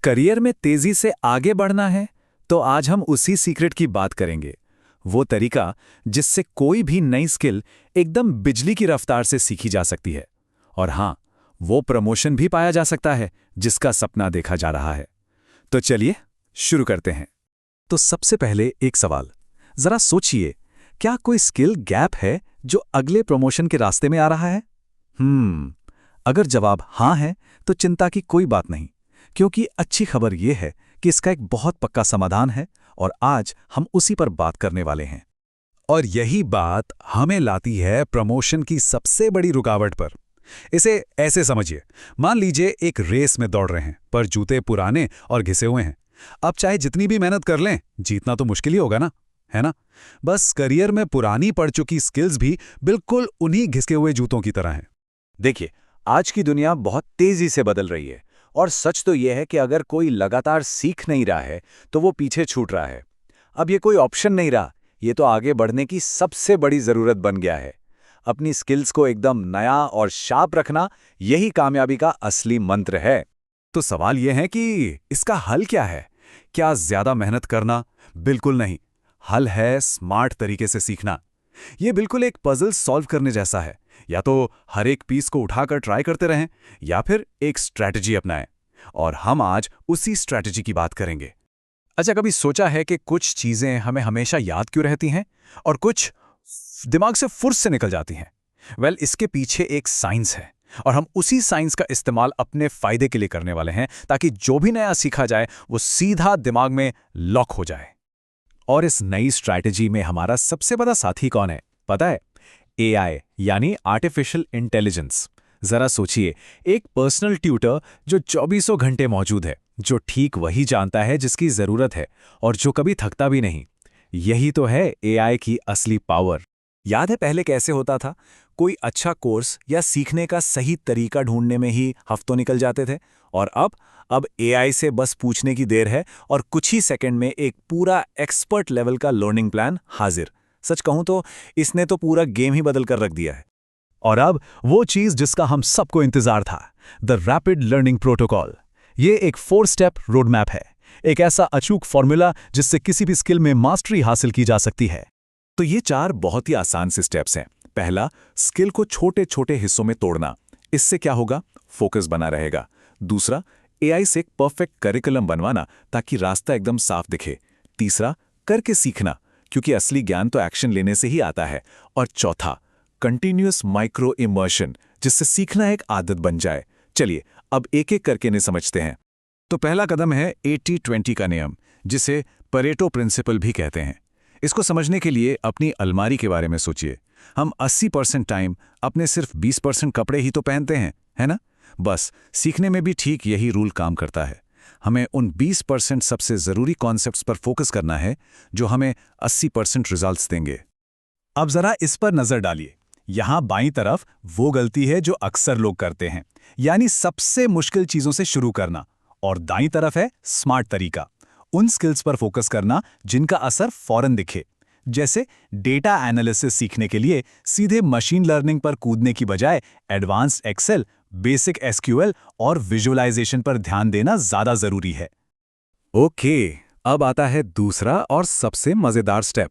Career में तेजी से आगे बढ़ना है तो आज हम उसी सीक्रेट की बात करेंगे। वो तरीका जिससे कोई भी नई स्किल एकदम बिजली की रफ्तार से सीखी जा सकती है। और हां, वो प्रमोशन भी पाया जा सकता है जिसका सपना देखा जा रहा है। तो चलिए शुरू करते हैं। तो सबसे पहले एक सवाल, जरा सोचिए, क्या कोई स्किल गैप है जो अगले प्रमोशन के रास्ते में आ रहा है? अगर जवाब हां है तो चिंता की कोई बात नहीं, क्योंकि अच्छी खबर यह है कि इसका एक बहुत पक्का समाधान है और आज हम उसी पर बात करने वाले हैं। और यही बात हमें लाती है प्रमोशन की सबसे बड़ी रुकावट पर। इसे ऐसे समझिए, मान लीजिए एक रेस में दौड़ रहे हैं पर जूते पुराने और घिसे हुए हैं। अब चाहे जितनी भी मेहनत कर लें, जीतना तो मुश्किल ही होगा ना, है ना? बस करियर में पुरानी पड़ चुकी स्किल्स भी बिल्कुल उन्हीं घिसे हुए जूतों की तरह हैं। देखिए, आज की दुनिया बहुत तेजी से बदल रही है और सच तो यह है कि अगर कोई लगातार सीख नहीं रहा है तो वो पीछे छूट रहा है। अब ये कोई ऑप्शन नहीं रहा, ये तो आगे बढ़ने की सबसे बड़ी जरूरत बन गया है। अपनी स्किल्स को एकदम नया और शार्प रखना, यही कामयाबी का असली मंत्र है। तो सवाल यह है कि इसका हल क्या है? क्या ज्यादा मेहनत करना? बिल्कुल नहीं। हल है स्मार्ट तरीके से सीखना। यह बिल्कुल एक पजल सॉल्व करने जैसा है। या तो हर एक पीस को उठाकर ट्राई करते रहें या फिर एक स्ट्रैटेजी अपनाएं। और हम आज उसी स्ट्रैटेजी की बात करेंगे। अच्छा, कभी सोचा है कि कुछ चीजें हमें हमेशा याद क्यों रहती हैं और कुछ दिमाग से फुर्स से निकल जाती हैं? वेल, इसके पीछे एक साइंस है और हम उसी साइंस का इस्तेमाल अपने फायदे के लिए करने वाले हैं, ताकि जो भी नया सीखा जाए वो सीधा दिमाग में लॉक हो जाए। और इस नई स्ट्रैटेजी में हमारा सबसे बड़ा साथी कौन है, पता है? AI यानी आर्टिफिशियल इंटेलिजेंस। जरा सोचिए, एक पर्सनल ट्यूटर जो 24 घंटे मौजूद है, जो ठीक वही जानता है जिसकी जरूरत है और जो कभी थकता भी नहीं। यही तो है AI की असली पावर। याद है पहले कैसे होता था? कोई अच्छा कोर्स या सीखने का सही तरीका ढूंढने में ही हफ्तों निकल जाते थे। और अब AI से बस पूछने की देर है और कुछ ही सेकंड में एक पूरा एक्सपर्ट लेवल का लर्निंग प्लान हाजिर। सच कहूं तो इसने तो पूरा गेम ही बदल कर रख दिया है। और अब वो चीज जिसका हम सबको इंतजार था, द रैपिड लर्निंग प्रोटोकॉल। ये एक 4 स्टेप रोड मैप है, एक ऐसा अचूक फॉर्मूला जिससे किसी भी स्किल में मास्टरी हासिल की जा सकती है। तो ये 4 बहुत ही आसान से स्टेप्स हैं। पहला, स्किल को छोटे छोटे हिस्सों में तोड़ना। इससे क्या होगा? फोकस बना रहेगा। दूसरा, AI से एक परफेक्ट करिकुलम बनवाना ताकि रास्ता एकदम साफ दिखे। तीसरा, करके सीखना, क्योंकि असली ज्ञान तो एक्शन लेने से ही आता है। और चौथा, कंटिन्यूअस माइक्रो इमर्शन, जिससे सीखना एक आदत बन जाए। चलिए अब एक एक करके इन्हें समझते हैं। तो पहला कदम है 80-20 का नियम, जिसे परेटो प्रिंसिपल भी कहते हैं। इसको समझने के लिए अपनी अलमारी के बारे में सोचिए। हम 80% टाइम अपने सिर्फ 20% कपड़े ही तो पहनते हैं, है ना? बस सीखने में भी ठीक यही रूल काम करता है। हमें उन 20% सबसे जरूरी कॉन्सेप्ट्स पर फोकस करना है जो हमें 80% रिजल्ट्स देंगे। अब जरा इस पर नजर डालिए। यहां बाईं तरफ वो गलती है जो अक्सर लोग करते हैं, यानी सबसे मुश्किल चीजों से शुरू करना। और दाईं तरफ है स्मार्ट तरीका, उन स्किल्स पर फोकस करना जिनका असर फौरन दिखे। जैसे डेटा एनालिसिस सीखने के लिए सीधे मशीन लर्निंग पर कूदने की बजाय एडवांस्ड एक्सेल, बेसिक SQL और विजुअलाइजेशन पर ध्यान देना ज्यादा जरूरी है। ओके, अब आता है दूसरा और सबसे मजेदार स्टेप।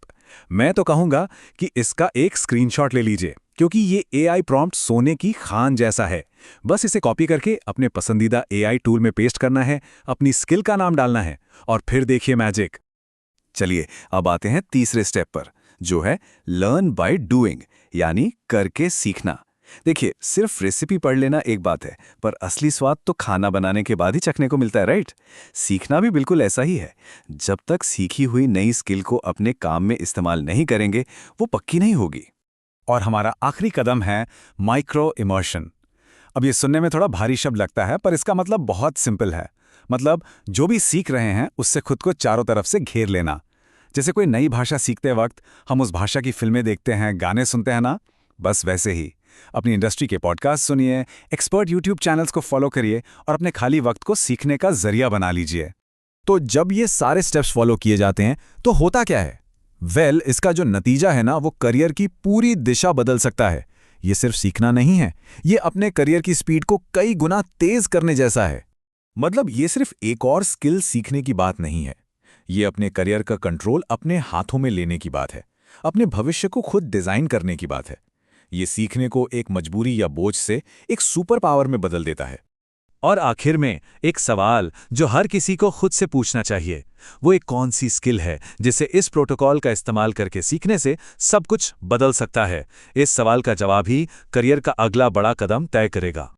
मैं तो कहूंगा कि इसका एक स्क्रीनशॉट ले लीजिए, क्योंकि ये AI प्रॉम्प्ट सोने की खान जैसा है। बस इसे कॉपी करके अपने पसंदीदा AI टूल में पेस्ट करना है, अपनी स्किल का नाम डालना है और फिर देखिए मैजिक। चलिए अब आते हैं तीसरे स्टेप पर, जो है लर्न बाय डूइंग, यानी करके सीखना। देखिए, सिर्फ रेसिपी पढ़ लेना एक बात है, पर असली स्वाद तो खाना बनाने के बाद ही चखने को मिलता है, राइट? सीखना भी बिल्कुल ऐसा ही है। जब तक सीखी हुई नई स्किल को अपने काम में इस्तेमाल नहीं करेंगे, वो पक्की नहीं होगी। और हमारा आखिरी कदम है माइक्रो इमर्शन। अब ये सुनने में थोड़ा भारी शब्द लगता है, पर इसका मतलब बहुत सिंपल है। मतलब जो भी सीख रहे हैं उससे खुद को चारों तरफ से घेर लेना। जैसे कोई नई भाषा सीखते वक्त हम उस भाषा की फिल्में देखते हैं, गाने सुनते हैं ना, बस वैसे ही अपनी इंडस्ट्री के पॉडकास्ट सुनिए, एक्सपर्ट यूट्यूब चैनल्स को फॉलो करिए और अपने खाली वक्त को सीखने का जरिया बना लीजिए। तो जब ये सारे स्टेप्स फॉलो किए जाते हैं तो होता क्या है? वेल, इसका जो नतीजा है ना, वो करियर की पूरी दिशा बदल सकता है। ये सिर्फ सीखना नहीं है, ये अपने करियर की स्पीड को कई गुना तेज करने जैसा है। मतलब ये सिर्फ एक और स्किल सीखने की बात नहीं है। ये अपने करियर का कंट्रोल अपने हाथों में लेने की बात है, अपने भविष्य को खुद डिजाइन करने की बात है। ये सीखने को एक मजबूरी या बोझ से एक सुपर पावर में बदल देता है। और आखिर में एक सवाल जो हर किसी को खुद से पूछना चाहिए, वो एक कौन सी स्किल है जिसे इस प्रोटोकॉल का इस्तेमाल करके सीखने से सब कुछ बदल सकता है। इस सवाल का जवाब ही करियर का अगला बड़ा कदम तय करेगा।